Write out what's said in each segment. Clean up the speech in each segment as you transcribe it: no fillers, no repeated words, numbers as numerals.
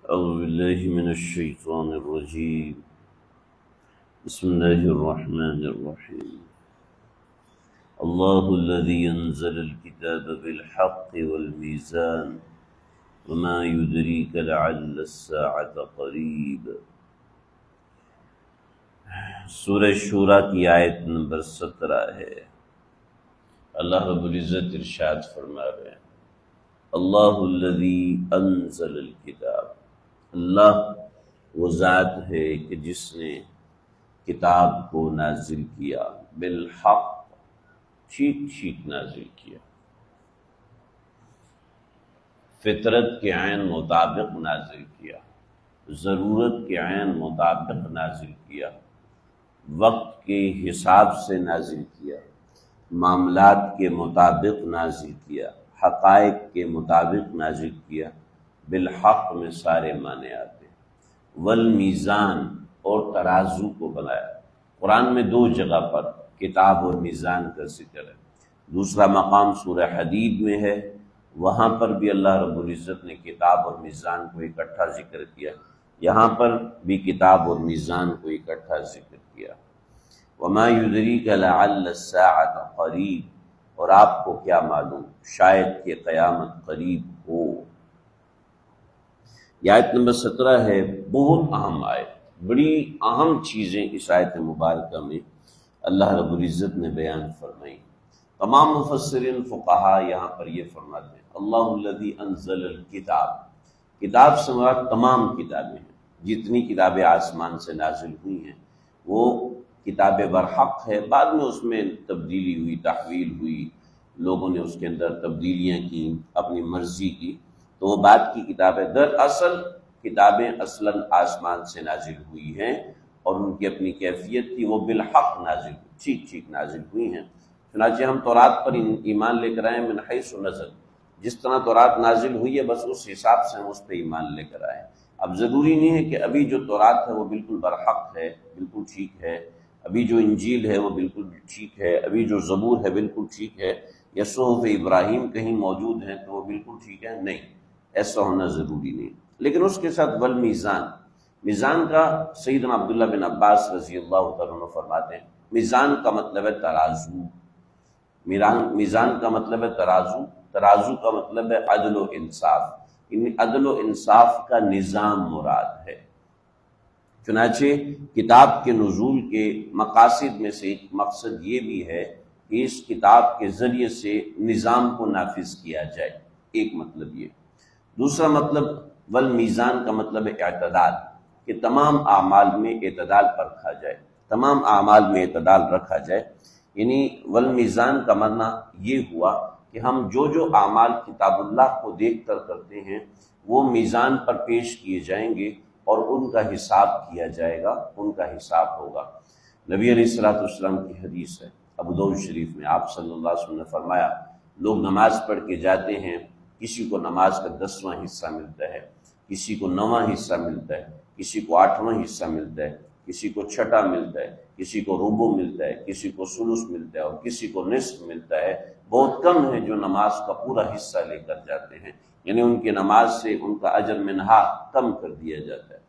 أعوذ بالله من الشيطان الرجيم. بسم الله الرحمن الرحيم. الله الذي أنزل الكتاب بالحق والميزان وما يدريك لعل الساعة قريب. سورہ شورى کی آیت نمبر 17 ہے. اللہ رب العزت ارشاد فرما رہے ہیں اللہ الذی انزل الکتاب. اللہ وہ ذات ہے کہ جس نے کتاب کو نازل کیا، بالحق ٹھیک نازل کیا، فطرت کے عین مطابق نازل کیا، ضرورت کے عین مطابق نازل کیا، وقت کے حساب سے نازل کیا، معاملات کے مطابق نازل کیا، حقائق کے مطابق نازل کیا. بالحق میں سارے معنی آتے ہیں. والمیزان اور ترازو کو بنایا. قرآن میں 2 جگہ پر کتاب اور میزان کا ذکر ہے. دوسرا مقام سورہ حدید میں ہے، وہاں پر بھی اللہ رب العزت نے کتاب اور میزان کو اکٹھا ذکر کیا. یہاں پر بھی کتاب اور میزان کو اکٹھا ذکر کیا. وما یدریک لعل الساعۃ قریب، اور آپ کو کیا معلوم شاید کہ قیامت قریب ہو. یہ آیت نمبر 17 ہے. بہت اہم آیت، بڑی اہم چیزیں اس آیت مبارکہ میں اللہ رب العزت نے بیان فرمائی. تمام مفسرین فقہا یہاں پر یہ فرماتے ہیں اللہ الذی انزل الکتاب. کتاب سے مراد تمام کتابیں ہیں، جتنی کتابیں آسمان سے نازل ہوئی ہیں وہ کتاب برحق ہے. بعد میں اس میں تبدیلی ہوئی، تحویل ہوئی، لوگوں نے اس کے اندر تبدیلیاں کی، اپنی مرضی کی، تو وہ بعد کی کتابیں. دراصل کتابیں اصلاً آسمان سے نازل ہوئی ہیں اور ان کی اپنی کیفیت تھی، وہ بالحق نازل ہوئی، ٹھیک نازل ہوئی ہیں. چنانچہ ہم تورات پر ایمان لے کر آئے من حیث نزل. جس طرح تورات نازل ہوئی ہے بس اس حساب سے ہم اس پہ ایمان لے کر آئے. اب ضروری نہیں ہے کہ ابھی جو تورات ہے وہ بالکل برحق ہے، بالکل ٹھیک ہے، ابھی جو انجیل ہے وہ بالکل ٹھیک ہے، ابھی جو زبور ہے بالکل ٹھیک ہے، یا صحف ابراہیم کہیں موجود ہیں تو وہ بالکل ٹھیک ہے. نہیں، ایسا ہونا ضروری نہیں. لیکن اس کے ساتھ والمیزان، میزان کا سیدنا عبداللہ بن عباس رضی اللہ تعالیٰ عنہ فرماتے ہیں میزان کا مطلب ہے ترازو. میزان کا مطلب ہے ترازو، ترازو کا مطلب ہے عدل و انصاف. عدل و انصاف کا نظام مراد ہے. چنانچہ کتاب کے نزول کے مقاصد میں سے ایک مقصد یہ بھی ہے کہ اس کتاب کے ذریعے سے نظام کو نافذ کیا جائے. ایک مطلب یہ. دوسرا مطلب والمیزان کا مطلب ہے اعتدال، کہ تمام اعمال میں اعتدال رکھا جائے، تمام اعمال میں اعتدال رکھا جائے. یعنی والمیزان کا معنی یہ ہوا کہ ہم جو اعمال کتاب اللہ کو دیکھ کر کرتے ہیں وہ میزان پر پیش کیے جائیں گے اور ان کا حساب کیا جائے گا، ان کا حساب ہوگا. نبی علیہ السلام کی حدیث ہے ابو داؤد شریف میں، آپ صلی اللہ علیہ وسلم نے فرمایا لوگ نماز پڑھ کے جاتے ہیں، کسی کو نماز کا 10واں حصہ ملتا ہے، کسی کو 9واں حصہ ملتا ہے، کسی کو 8واں حصہ ملتا ہے، کسی کو 6واں ملتا ہے، کسی کو ربع ملتا ہے، کسی کو ثلث ملتا ہے اور کسی کو نصف ملتا ہے. بہت کم ہیں جو نماز کا پورا حصہ لے کر جاتے ہیں، یعنی ان کی نماز سے ان کا اجر منہا کم کر دیا جاتا ہے.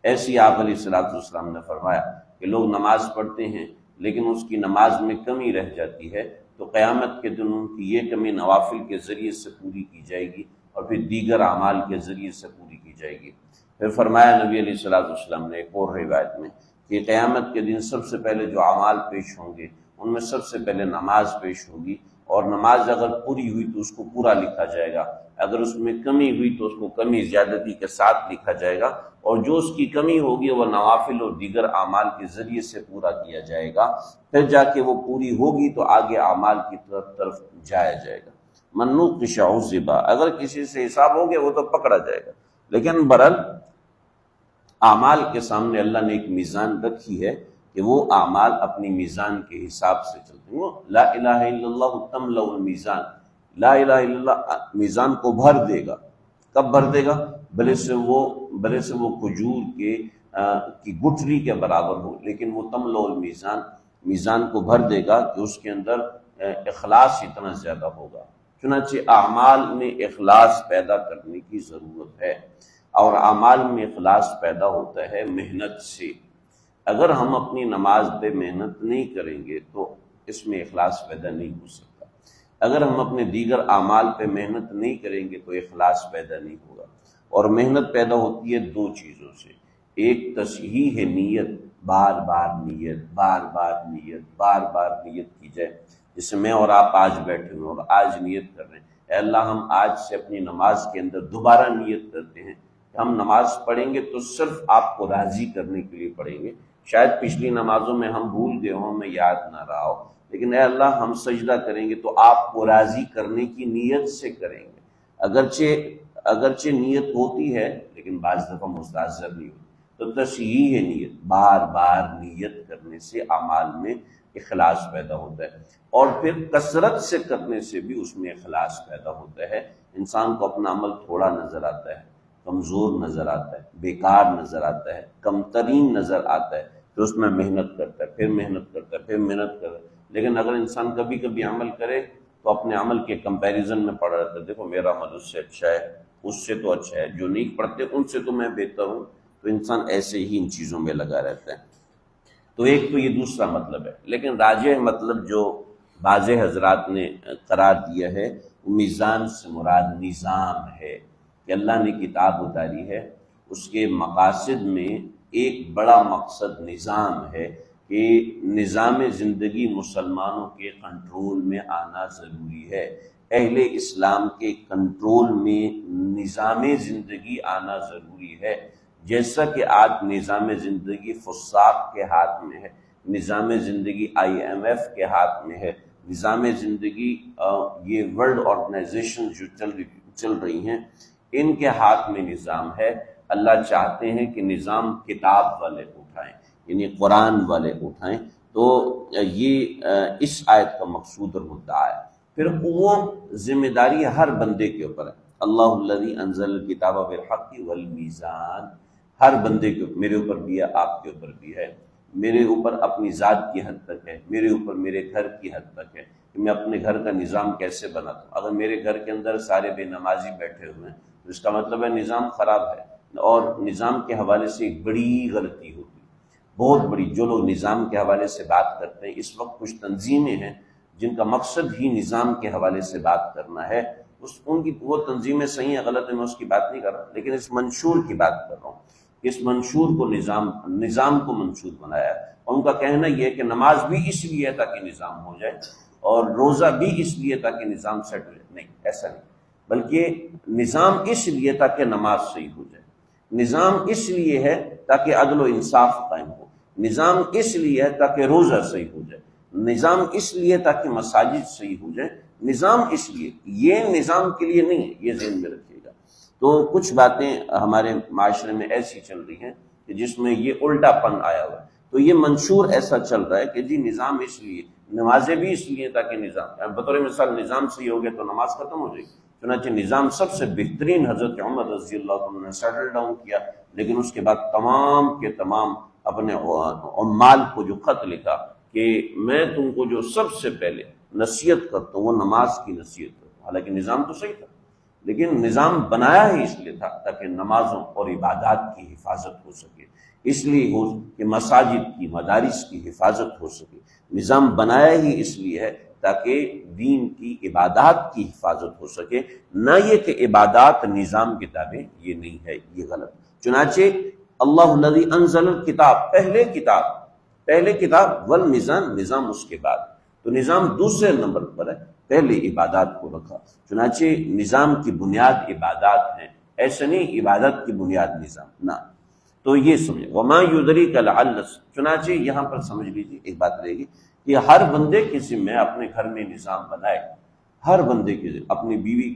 ایسی آپ علیہ السلام نے فرمایا کہ لوگ نماز پڑھتے ہیں لیکن اس کی نماز میں کمی رہ جاتی ہے تو قیامت کے دن ان کی یہ کمی نوافل کے ذریعے سے پوری کی جائے گی اور پھر دیگر اعمال کے ذریعے سے پوری کی جائے گی. پھر فرمایا نبی علیہ السلام نے ایک اور روایت میں کہ قیامت کے دن سب سے پہلے جو اعمال پیش ہوں گے ان میں سب سے پہلے نماز پیش ہوگی، اور نماز اگر پوری ہوئی تو اس کو پورا لکھا جائے گا، اگر اس میں کمی ہوئی تو اس کو کمی زیادتی کے ساتھ لکھا جائے گا، اور جو اس کی کمی ہوگی وہ نوافل اور دیگر اعمال کے ذریعے سے پورا کیا جائے گا. پھر جا کے وہ پوری ہوگی تو آگے اعمال کی طرف جایا جائے گا. من نوقش عذب، اگر کسی سے حساب ہو گیا وہ تو پکڑا جائے گا. لیکن برحال اعمال کے سامنے اللہ نے ایک میزان رکھی ہے کہ وہ اعمال اپنی میزان کے حساب سے چلتے ہیں. وہ لا الہ الا اللہ تملأ المیزان، لا الہ الا اللہ میزان کو بھر دے گا. کب بھر دے گا؟ بھلے سے وہ کھجور کی گٹھلی کے برابر ہو، لیکن وہ تملأ المیزان، میزان کو بھر دے گا کہ اس کے اندر اخلاص اتنا زیادہ ہوگا. چنانچہ اعمال میں اخلاص پیدا کرنے کی ضرورت ہے. اور اعمال میں اخلاص پیدا ہوتا ہے محنت سے۔ اگر ہم اپنی نماز پہ محنت نہیں کریں گے تو اس میں اخلاص پیدا نہیں ہو سکتا۔ اگر ہم اپنے دیگر اعمال پہ محنت نہیں کریں گے تو اخلاص پیدا نہیں ہوگا۔ اور محنت پیدا ہوتی ہے دو چیزوں سے، ایک تصحیح نیت، بار بار نیت، بار بار نیت، بار بار نیت کی جائے، جیسے میں اور آپ آج بیٹھے ہوئے اور آج نیت کر رہے ہیں، اے اللہ ہم آج سے اپنی نماز کے اندر دوبارہ نیت کرتے ہیں کہ ہم نماز پڑھیں گے تو صرف آپ کو راضی کرنے کے لیے پڑھیں گے۔ شاید پچھلی نمازوں میں ہم بھول گئے ہوں، ہمیں یاد نہ رہا ہو، لیکن اے اللہ ہم سجدہ کریں گے تو آپ کو راضی کرنے کی نیت سے کریں گے۔ اگرچہ نیت ہوتی ہے لیکن بعض دفعہ مستحضر نہیں ہوتی، تو تصحیح نیت، بار بار نیت کرنے سے اعمال میں اخلاص پیدا ہوتا ہے، اور پھر کثرت سے کرنے سے بھی اس میں اخلاص پیدا ہوتا ہے۔ انسان کو اپنا عمل تھوڑا نظر آتا ہے، کمزور نظر آتا ہے، بیکار نظر آتا ہے، کم ترین نظر آتا ہے، پھر اس میں محنت کرتا ہے، پھر محنت کرتا ہے، پھر محنت کرتا ہے۔ لیکن اگر انسان کبھی کبھی عمل کرے تو اپنے عمل کے کمپیریزن میں پڑا رہتا ہے، دیکھو میرا عمل اس سے اچھا ہے، اس سے تو اچھا ہے، جو نہیں پڑھتے ان سے تو میں بہتر ہوں، تو انسان ایسے ہی ان چیزوں میں لگا رہتا ہے۔ تو ایک تو یہ دوسرا مطلب ہے، لیکن راجح مطلب جو بعض حضرات نے قرار دیا ہے وہ میزان سے مراد نظام ہے، کہ اللہ نے کتاب اتاری ہے، اس کے مقاصد میں ایک بڑا مقصد نظام ہے، کہ نظام زندگی مسلمانوں کے کنٹرول میں آنا ضروری ہے، اہل اسلام کے کنٹرول میں نظام زندگی آنا ضروری ہے۔ جیسا کہ آج نظام زندگی فساق کے ہاتھ میں ہے، نظام زندگی IMF کے ہاتھ میں ہے، نظام زندگی یہ ورلڈ آرگنائزیشن جو چل رہی ہیں ان کے ہاتھ میں نظام ہے۔ اللہ چاہتے ہیں کہ نظام کتاب والے اٹھائیں، یعنی قرآن والے اٹھائیں، تو یہ اس آیت کا مقصود اور مدعا ہے۔ پھر وہ ذمہ داری ہر بندے کے اوپر ہے، اللہ الذی انزل الکتاب بالحق والمیزان، ہر بندے کے اوپر، میرے اوپر بھی ہے، آپ کے اوپر بھی ہے، میرے اوپر اپنی ذات کی حد تک ہے، میرے اوپر میرے گھر کی حد تک ہے کہ میں اپنے گھر کا نظام کیسے بناتا ہوں۔ اگر میرے گھر کے اندر سارے بے نمازی بیٹھے ہوئے ہیں تو اس کا مطلب ہے نظام خراب ہے، اور نظام کے حوالے سے ایک بڑی غلطی ہوتی ہے، بہت بڑی۔ جو لوگ نظام کے حوالے سے بات کرتے ہیں، اس وقت کچھ تنظیمیں ہیں جن کا مقصد ہی نظام کے حوالے سے بات کرنا ہے، ان کی وہ تنظیمیں صحیح ہیں غلط ہیں میں اس کی بات نہیں کر رہا، لیکن اس منشور کی بات کر رہا ہوں۔ اس منشور کو نظام کو منشور بنایا ہے، اور ان کا کہنا یہ ہے کہ نماز بھی اس لیے ہے تاکہ نظام ہو جائے، اور روزہ بھی اس لیے تاکہ نظام سیٹ ہو جائے۔ نہیں، ایسا نہیں، بلکہ نظام اس لیے تاکہ نماز صحیح ہو جائے، نظام اس لیے ہے تاکہ عدل و انصاف قائم ہو، نظام اس لیے ہے تاکہ روزہ صحیح ہو جائے، نظام اس لیے تاکہ مساجد صحیح ہو جائے، نظام اس لیے، یہ نظام کے لیے نہیں ہے، یہ ذہن میں رکھیے گا۔ تو کچھ باتیں ہمارے معاشرے میں ایسی چل رہی ہیں کہ جس میں یہ الٹا پن آیا ہوا ہے، تو یہ منشور ایسا چل رہا ہے کہ جی نظام اس لیے، نمازیں بھی اس لیے تاکہ نظام، بطور مثال نظام صحیح ہو گیا تو نماز ختم ہو جائے گی، چنانچہ نظام سب سے بہترین حضرت عمر رضی اللہ عنہ نے سیٹل ڈاؤن کیا، لیکن اس کے بعد تمام کے تمام اپنے عمال کو جو خط لکھا کہ میں تم کو جو سب سے پہلے نصیحت کرتا ہوں وہ نماز کی نصیحت کرتا ہوں، حالانکہ نظام تو صحیح تھا، لیکن نظام بنایا ہی اس لیے تھا تاکہ نمازوں اور عبادات کی حفاظت ہو سکے، اس لیے ہو کہ مساجد کی، مدارس کی حفاظت ہو سکے، نظام بنایا ہی اس لیے ہے تاکہ دین کی عبادات کی حفاظت ہو سکے، نہ یہ کہ عبادات نظام کے تابع، یہ نہیں ہے، یہ غلط۔ چنانچہ اللہ الذی انزل الکتاب، پہلے کتاب والمیزان، نظام اس کے بعد، تو نظام دوسرے نمبر پر ہے، پہلے عبادات کو رکھا، چنانچہ نظام کی بنیاد عبادات ہیں، ایسا نہیں عبادت کی بنیاد نظام، نہ۔ تو یہ سمجھے وما یدریک لعل، چنانچہ یہاں پر سمجھ لیجیے ایک بات رہے گی کہ ہر بندے کے ذمہ اپنے گھر میں نظام بنائے، ہر بندے کے ذمہ، اپنی بیوی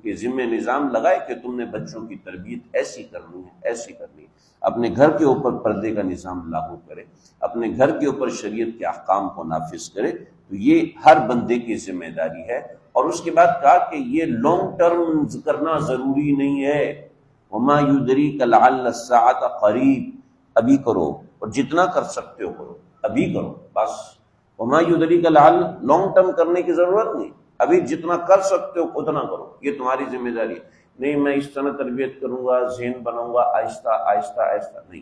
کے ذمہ نظام لگائے کہ تم نے بچوں کی تربیت ایسی کرنی ہے، ایسی کرنی ہے، اپنے گھر کے اوپر پردے کا نظام لاگو کرے، اپنے گھر کے اوپر شریعت کے احکام کو نافذ کرے، تو یہ ہر بندے کی ذمہ داری ہے۔ اور اس کے بعد کہا کہ یہ لانگ ٹرم کرنا ضروری نہیں ہے، وما یدریک لعل الساعۃ قریب، ابھی کرو، اور جتنا کر سکتے ہو کرو، ابھی کرو بس، وما یدریک لعل، لانگ ٹرم کرنے کی ضرورت نہیں، ابھی جتنا کر سکتے ہو اتنا کرو، یہ تمہاری ذمہ داری ہے۔ نہیں میں اس طرح تربیت کروں گا، ذہن بناؤں گا، آہستہ آہستہ آہستہ نہیں،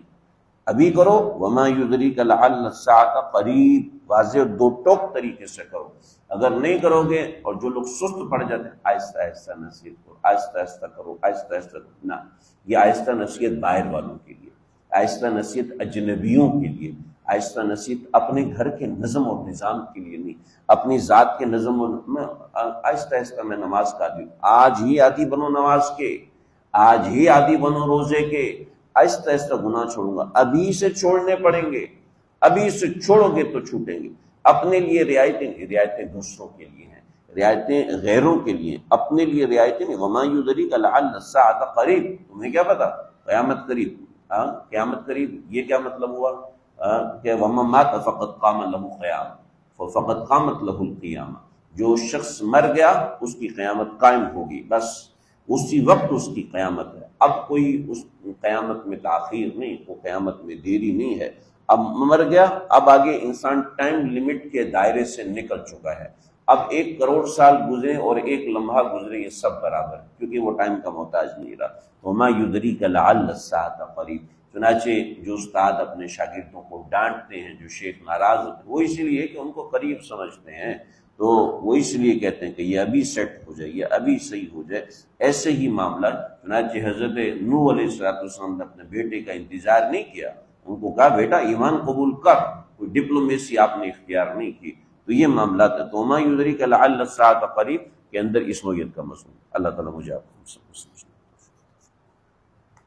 ابھی کرو۔ وما یدریک لعل الساعۃ قریب، واضح اور دو ٹوک طریقے سے کرو۔ اگر نہیں کرو گے، اور جو لوگ سست پڑ جاتے ہیں، آہستہ آہستہ نصیحت کرو، آہستہ آہستہ کرو، آہستہ آہستہ نہ، یہ آہستہ نصیحت باہر والوں کے لیے، آہستہ نصیحت اجنبیوں کے لیے، آہستہ نصیحت اپنے گھر کے نظم اور نظام کے لیے نہیں، اپنی ذات کے نظم میں آہستہ آہستہ میں نماز کا عادی ہوں، آج ہی عادی بنو نماز کے، آج ہی عادی بنو روزے کے، آہستہ آہستہ گناہ چھوڑوں گا، ابھی سے چھوڑنے پڑیں گے، ابھی سے چھوڑو گے تو چھوٹیں گے۔ اپنے لیے رعایتیں دوسروں کے لیے ہیں، رعایتیں غیروں کے لیے، اپنے لیے رعایتیں نہیں۔ وما یدریک لعل الساعۃ قریب، تمہیں کیا پتا قیامت قریب، قیامت قریب یہ کیا مطلب ہوا کہ ومن مات فقد قام له قیام فقد قامت له القیامہ، جو شخص مر گیا اس کی قیامت قائم ہوگی، بس اسی وقت اس کی قیامت ہے، اب کوئی اس قیامت میں تاخیر نہیں، وہ قیامت میں دیری نہیں ہے، اب مر گیا، اب آگے انسان ٹائم لمٹ کے دائرے سے نکل چکا ہے، اب 1 کروڑ سال گزرے اور 1 لمحہ گزرے یہ سب برابر، کیونکہ وہ ٹائم کا محتاج نہیں رہا۔ وما یدریک لعل الساعۃ قریب، چنانچہ جو استاد اپنے شاگردوں کو ڈانٹتے ہیں، جو شیخ ناراض ہوتے ہیں، وہ اس لیے کہ ان کو قریب سمجھتے ہیں، تو وہ اس لیے کہتے ہیں کہ یہ ابھی سیٹ ہو جائے، یہ ابھی صحیح ہو جائے۔ ایسے ہی معاملہ، چنانچہ حضرت نوح علیہ السلام نے اپنے بیٹے کا انتظار نہیں کیا، ان کو کہا بیٹا ایمان قبول کر، کوئی ڈپلومیسی آپ نے اختیار نہیں کی۔ تو یہ معاملات ہیں، تو وما یدریک لعل الساعۃ قریب کے اندر اس نوعیت کا مضمون۔ اللہ تعالیٰ مجھے آپ کو سمجھ